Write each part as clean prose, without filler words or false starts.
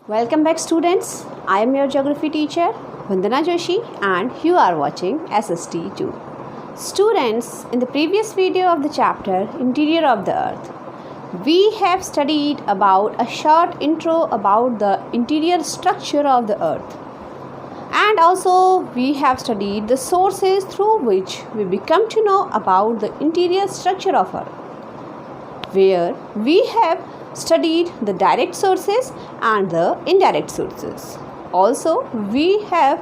Welcome back students. I am your geography teacher Vandana Joshi and you are watching SST2. Students, in the previous video of the chapter Interior of the Earth, we have studied about a short intro about the interior structure of the Earth. And also we have studied the sources through which we become to know about the interior structure of Earth, where we have studied the direct sources and the indirect sources. Also, we have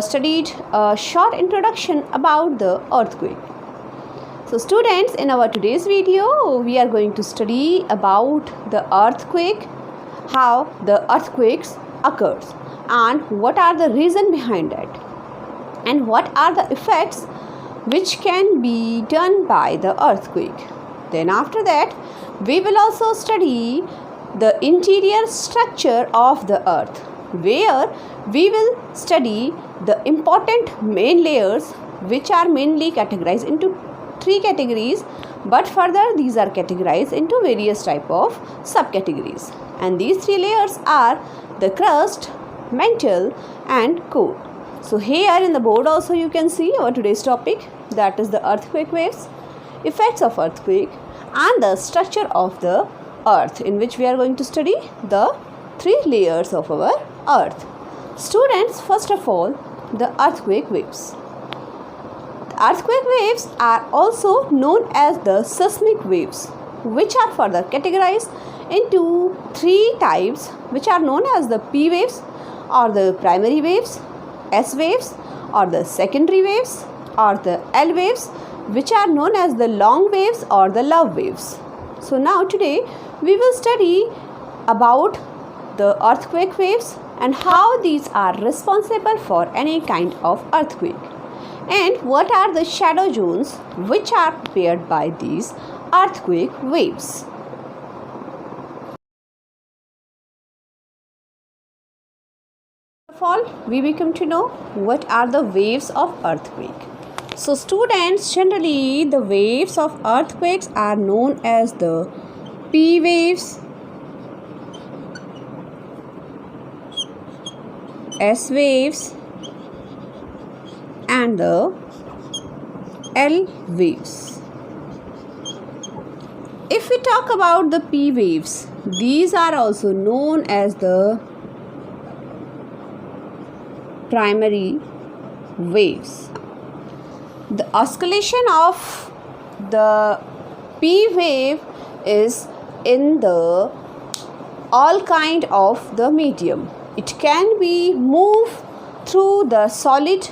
studied a short introduction about the earthquake. So students, in our today's video, we are going to study about the earthquake, how the earthquakes occurs and what are the reason behind it and what are the effects which can be done by the earthquake. Then after that, we will also study the interior structure of the earth, where we will study the important main layers which are mainly categorized into three categories, but further these are categorized into various type of subcategories. And these three layers are the crust, mantle and core. So here in the board also you can see our today's topic, that is the earthquake waves, effects of earthquake and the structure of the earth, in which we are going to study the three layers of our earth. Students, first of all, the earthquake waves. The earthquake waves are also known as the seismic waves, which are further categorized into three types, which are known as the P waves or the primary waves, S waves or the secondary waves, or the L waves, which are known as the long waves or the love waves. So now today we will study about the earthquake waves and how these are responsible for any kind of earthquake, and what are the shadow zones which are prepared by these earthquake waves. First of all, we become to know what are the waves of earthquake. So students, generally the waves of earthquakes are known as the P waves, S waves and the L waves. If we talk about the P waves, these are also known as the primary waves. The oscillation of the P wave is in the all kind of the medium. It can be moved through the solid,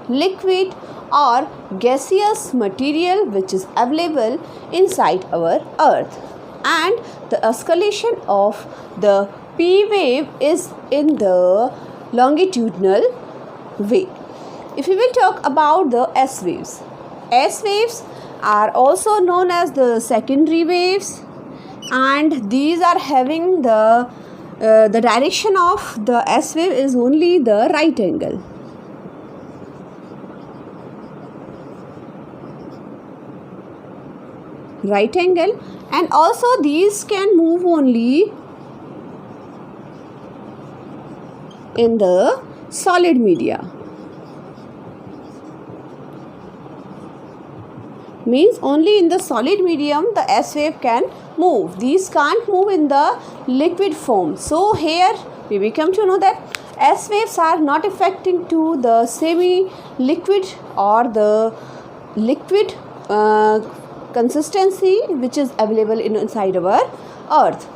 liquid or gaseous material which is available inside our earth, and the oscillation of the P wave is in the longitudinal way. If we will talk about the S waves are also known as the secondary waves, and these are having the direction of the S wave is only the right angle. And also these can move only in the solid media. Means only in the solid medium the S wave can move. These can't move in the liquid form. So here we become to know that S waves are not affecting to the semi-liquid or the liquid consistency which is available inside our earth.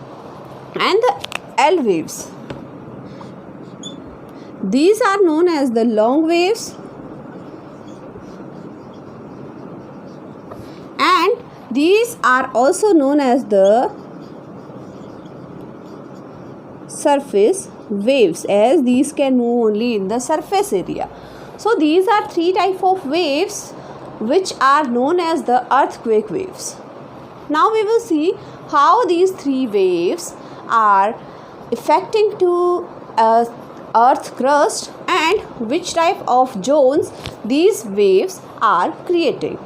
And the L waves, these are known as the long waves, and these are also known as the surface waves, as these can move only in the surface area. So these are three types of waves which are known as the earthquake waves. Now we will see how these three waves are affecting to earth crust and which type of zones these waves are creating.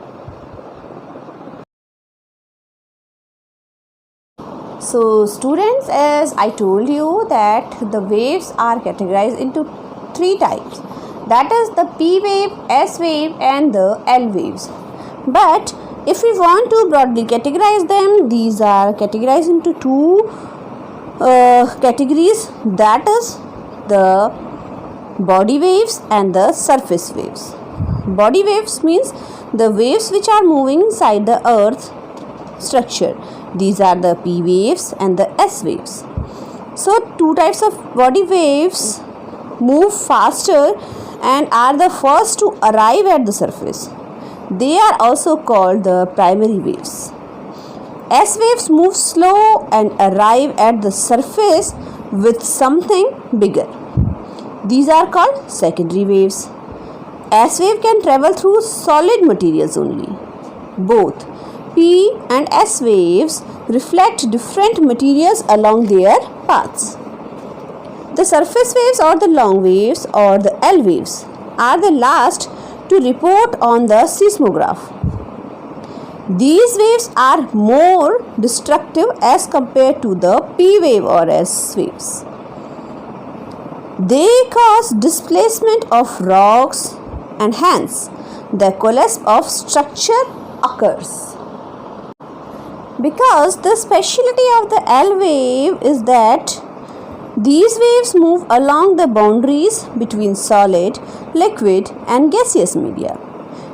So students, as I told you that the waves are categorized into three types, that is the P wave, S wave and the L waves. But if we want to broadly categorize them, these are categorized into two categories, that is the body waves and the surface waves. Body waves means the waves which are moving inside the earth structure. These are the P waves and the S waves. So two types of body waves move faster and are the first to arrive at the surface. They are also called the primary waves. S waves move slow and arrive at the surface with something bigger. These are called secondary waves. S wave can travel through solid materials only. Both P and S waves reflect different materials along their paths. The surface waves or the long waves or the L waves are the last to report on the seismograph. These waves are more destructive as compared to the P wave or S waves. They cause displacement of rocks and hence the collapse of structure occurs. Because the speciality of the L wave is that these waves move along the boundaries between solid, liquid and gaseous media.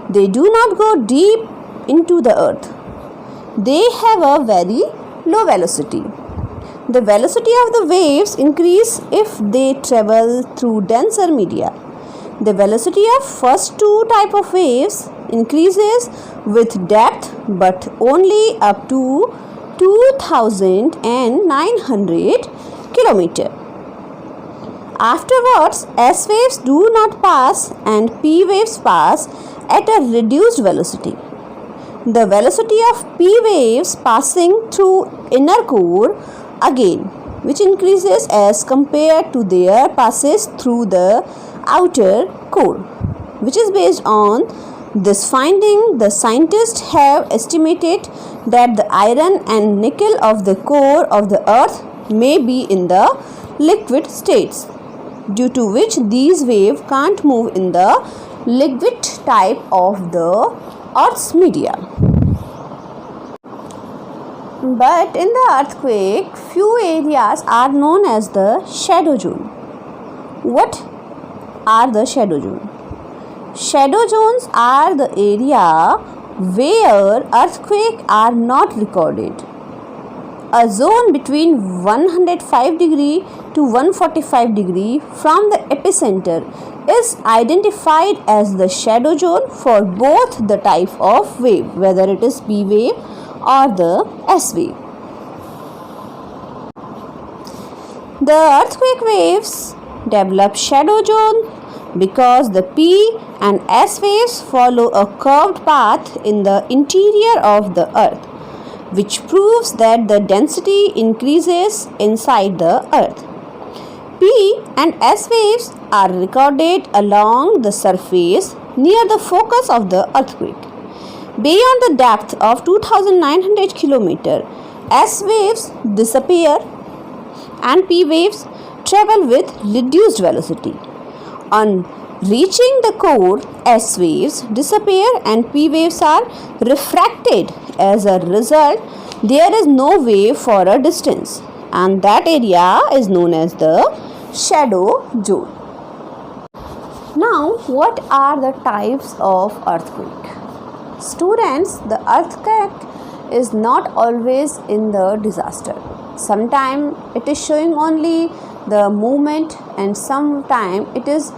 They do not go deep into the earth. They have a very low velocity. The velocity of the waves increase if they travel through denser media. The velocity of first two type of waves increases with depth but only up to 2900 km. Afterwards, S waves do not pass and P waves pass at a reduced velocity. The velocity of P waves passing through inner core again, which increases as compared to their passes through the outer core, which is based on this finding, the scientists have estimated that the iron and nickel of the core of the earth may be in the liquid states, due to which these waves can't move in the liquid type of the earth's media. But in the earthquake, few areas are known as the shadow zone. What are the shadow zones? Shadow zones are the area where earthquakes are not recorded. A zone between 105 degree to 145 degree from the epicenter is identified as the shadow zone for both the type of wave, whether it is P wave or the S wave. The earthquake waves develop shadow zone because the P and S waves follow a curved path in the interior of the earth, which proves that the density increases inside the earth. P and S waves are recorded along the surface near the focus of the earthquake. Beyond the depth of 2900 km, S waves disappear and P waves travel with reduced velocity. On reaching the core, S waves disappear and P waves are refracted. As a result, there is no wave for a distance, and that area is known as the shadow zone. Now, what are the types of earthquake? Students, the earthquake is not always in the disaster. Sometimes it is showing only the movement and sometimes it is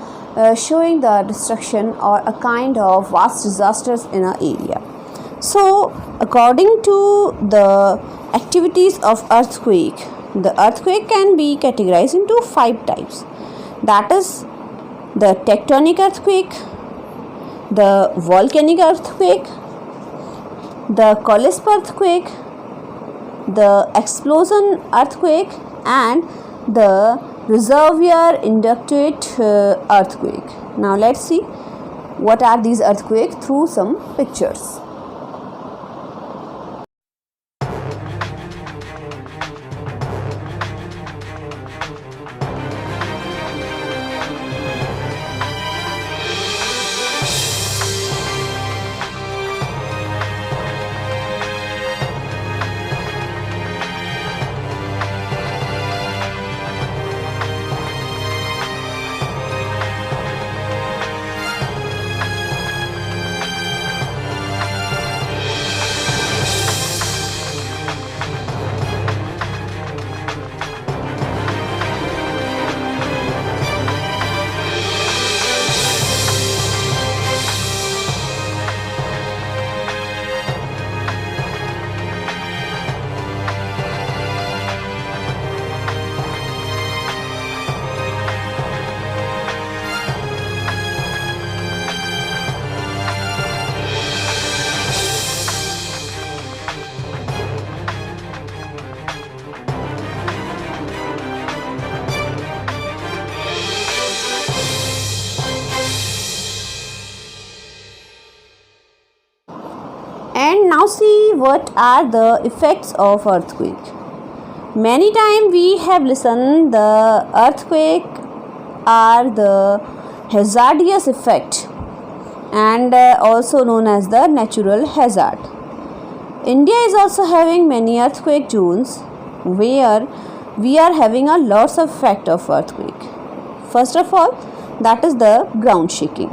showing the destruction or a kind of vast disasters in an area. So according to the activities of earthquake, the earthquake can be categorized into 5 types. That is the tectonic earthquake, the volcanic earthquake, the collapse earthquake, the explosion earthquake and the reservoir inducted earthquake. Now let's see what are these earthquakes through some pictures. Now see what are the effects of earthquake. Many times we have listened the earthquake are the hazardous effect and also known as the natural hazard. India is also having many earthquake zones where we are having a lots of effect of earthquake. First of all, that is the ground shaking.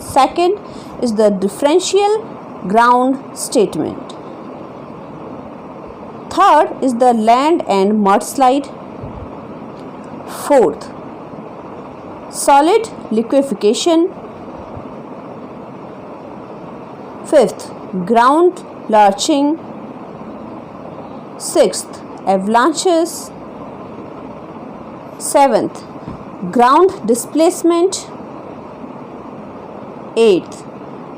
Second is the differential ground statement. Third is the land and mudslide. Fourth, solid liquefaction. Fifth, ground lurching. Sixth, avalanches. Seventh, ground displacement. Eighth,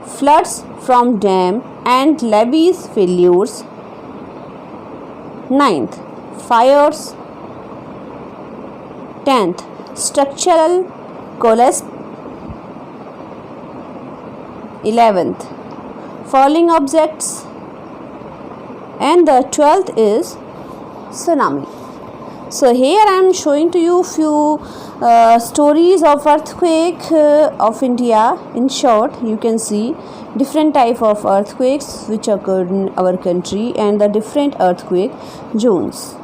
floods from dam and levees failures. Ninth, fires. 10th, structural collapse. 11th, falling objects. And the 12th is tsunami. So here I am showing to you few stories of earthquake of India. In short, you can see different type of earthquakes which occurred in our country and the different earthquake zones.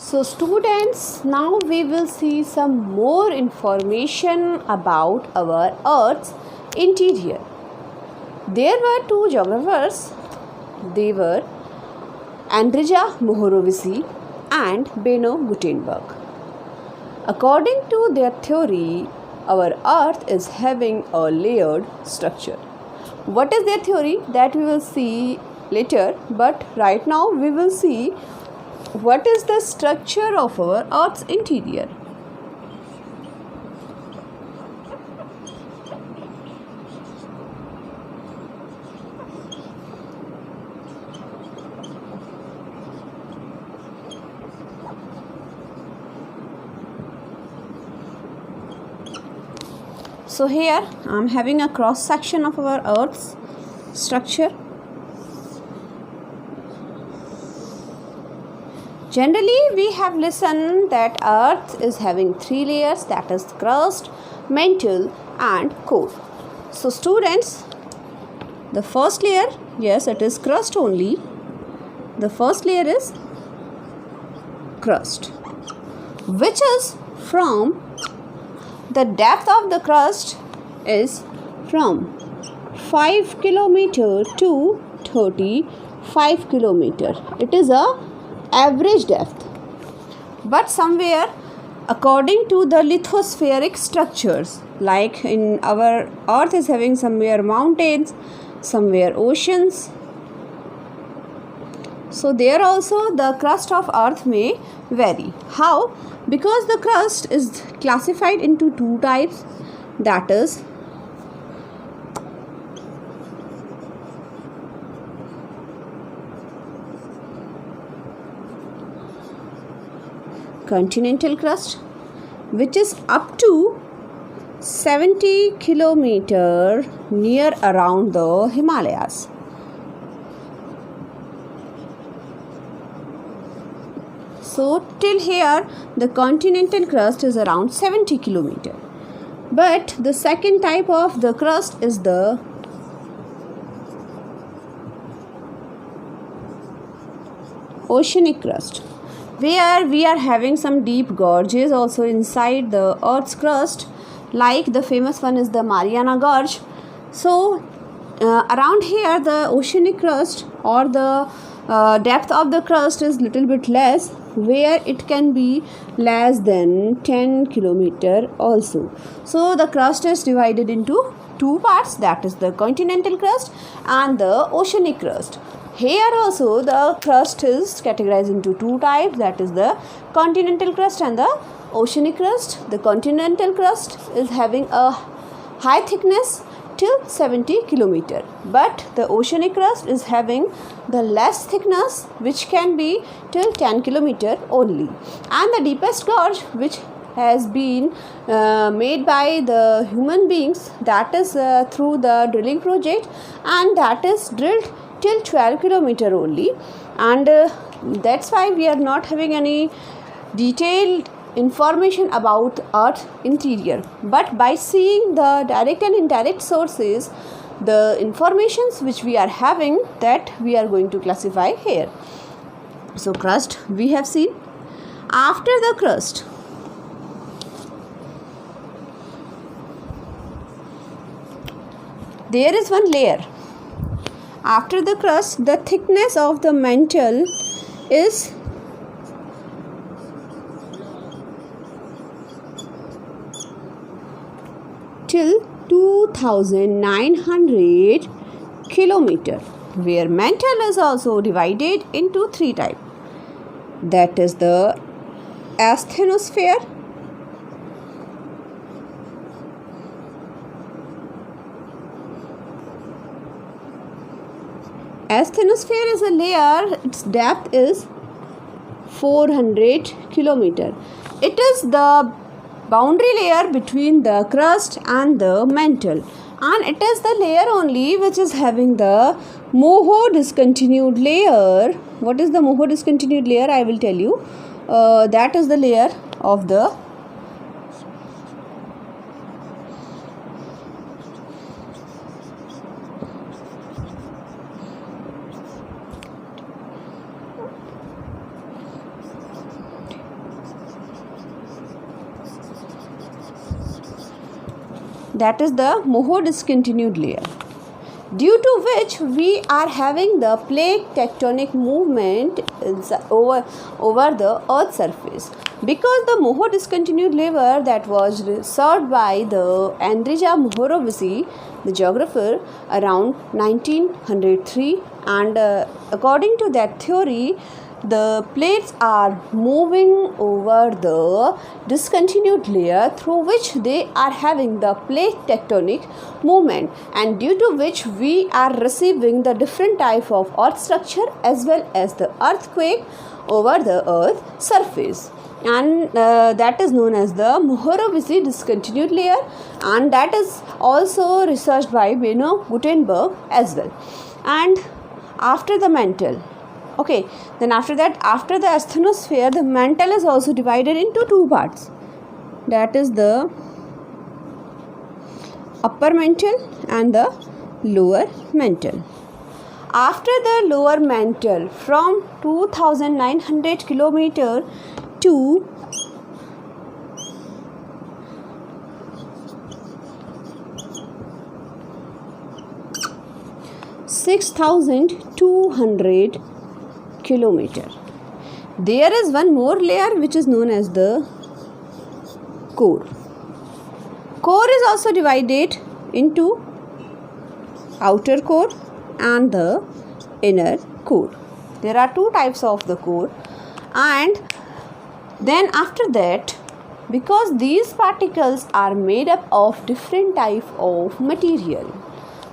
So students, now we will see some more information about our Earth's interior. There were two geographers. They were Andrija Mohorovici and Benno Gutenberg. According to their theory, our Earth is having a layered structure. What is their theory? That we will see later, but right now we will see what is the structure of our Earth's interior. So here I am having a cross section of our Earth's structure. Generally, we have listened that Earth is having three layers, that is crust, mantle and core. So students, the first layer, yes, it is crust only. The first layer is crust, which is from the depth of the crust is from 5 kilometer to 35 kilometer. It is a average depth, but somewhere according to the lithospheric structures, like in our Earth is having somewhere mountains, somewhere oceans, so there also the crust of Earth may vary. How? Because the crust is classified into two types, that is continental crust, which is up to 70 kilometer near around the Himalayas. So till here the continental crust is around 70 kilometer. But the second type of the crust is the oceanic crust, where we are having some deep gorges also inside the Earth's crust, like the famous one is the Mariana Gorge. So around here the oceanic crust or the depth of the crust is little bit less, where it can be less than 10 kilometer also. So the crust is divided into two parts, that is the continental crust and the oceanic crust. Here also the crust is categorized into two types, that is the continental crust and the oceanic crust. The continental crust is having a high thickness till 70 kilometer, but the oceanic crust is having the less thickness, which can be till 10 kilometer only. And the deepest gorge which has been made by the human beings, that is through the drilling project, and that is drilled till 12 kilometer only. And that's why we are not having any detailed information about earth interior, but by seeing the direct and indirect sources, the informations which we are having, that we are going to classify here. So crust we have seen. After the crust, there is one layer. After the crust, the thickness of the mantle is till 2900 kilometer, where mantle is also divided into three types, that is the asthenosphere, asthenosphere is a layer, its depth is 400 kilometer. It is the boundary layer between the crust and the mantle, and it is the layer only which is having the Moho discontinued layer. What is the Moho discontinued layer? I will tell you. That is the layer of the Moho discontinued layer, due to which we are having the plate tectonic movement over the earth's surface. Because the Moho discontinued layer that was researched by the Andrija Mohorovici, the geographer, around 1903, and according to that theory, the plates are moving over the discontinued layer, through which they are having the plate tectonic movement, and due to which we are receiving the different type of earth structure as well as the earthquake over the earth surface. And that is known as the Mohorovici discontinued layer, and that is also researched by Benno Gutenberg as well. And after the mantle, okay, then after that, after the asthenosphere, the mantle is also divided into two parts, that is the upper mantle and the lower mantle. After the lower mantle, from 2900 kilometer to 6200 kilometer, there is one more layer which is known as the core. Core is also divided into outer core and the inner core. There are two types of the core, and then after that, because these particles are made up of different type of material,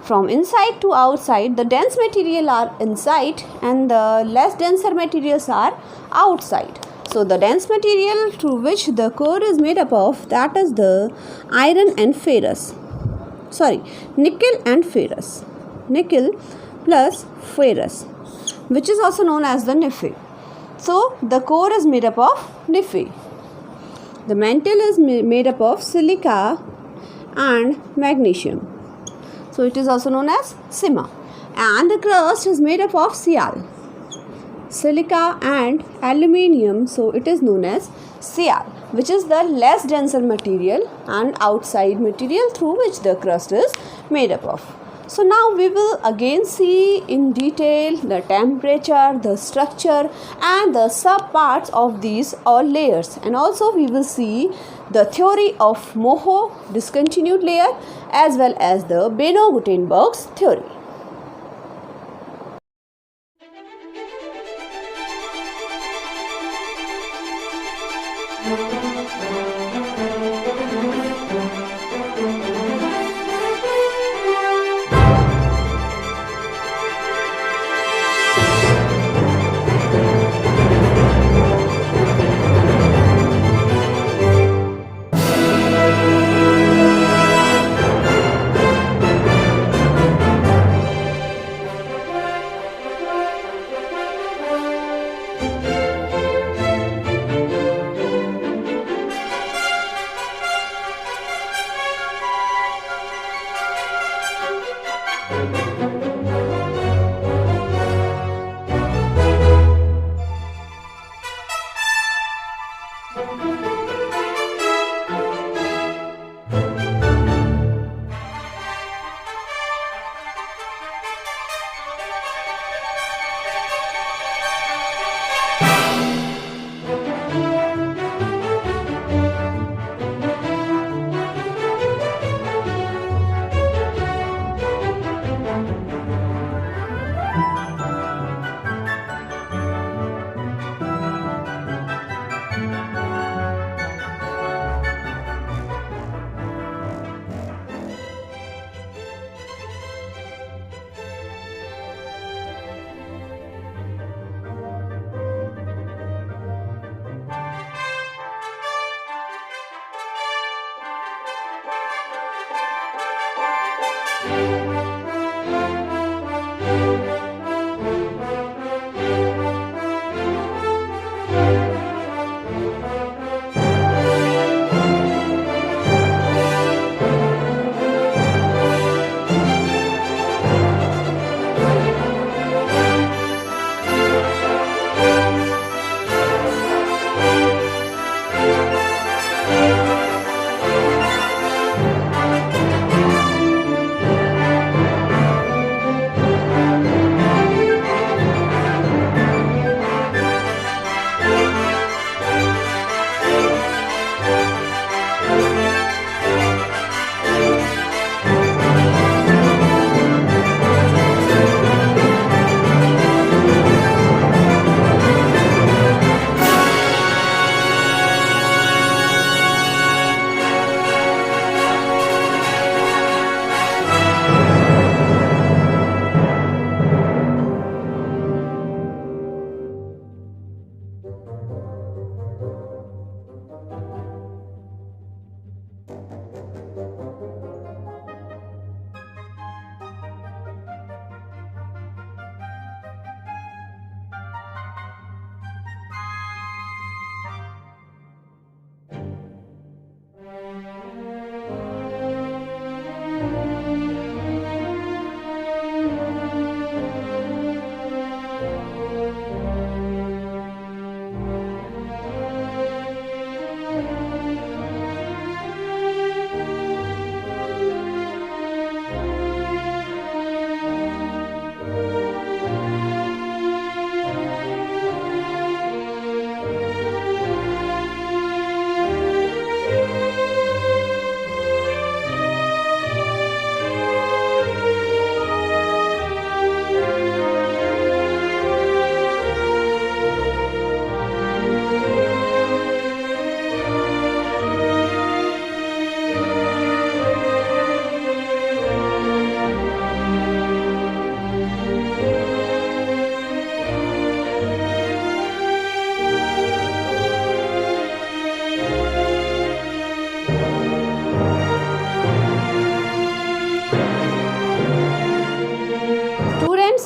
from inside to outside, the dense material are inside and the less denser materials are outside. So the dense material through which the core is made up of, that is the iron and ferrous. Nickel and ferrous. Nickel plus ferrous, which is also known as the Nephi. So the core is made up of Nephi. The mantle is made up of silica and magnesium. So it is also known as Sima. And the crust is made up of Sial, silica and aluminium. So it is known as Sial, which is the less denser material and outside material through which the crust is made up of. So now we will again see in detail the temperature, the structure and the subparts of these all layers, and also we will see the theory of Moho discontinued layer as well as the Beno-Gutenberg's theory.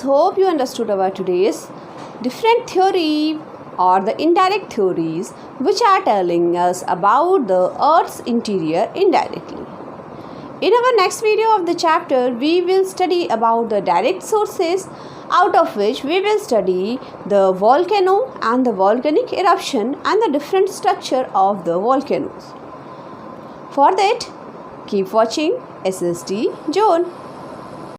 Hope you understood our today's different theory or the indirect theories which are telling us about the Earth's interior indirectly. In our next video of the chapter, we will study about the direct sources, out of which we will study the volcano and the volcanic eruption and the different structure of the volcanoes. For that, keep watching SST Zone.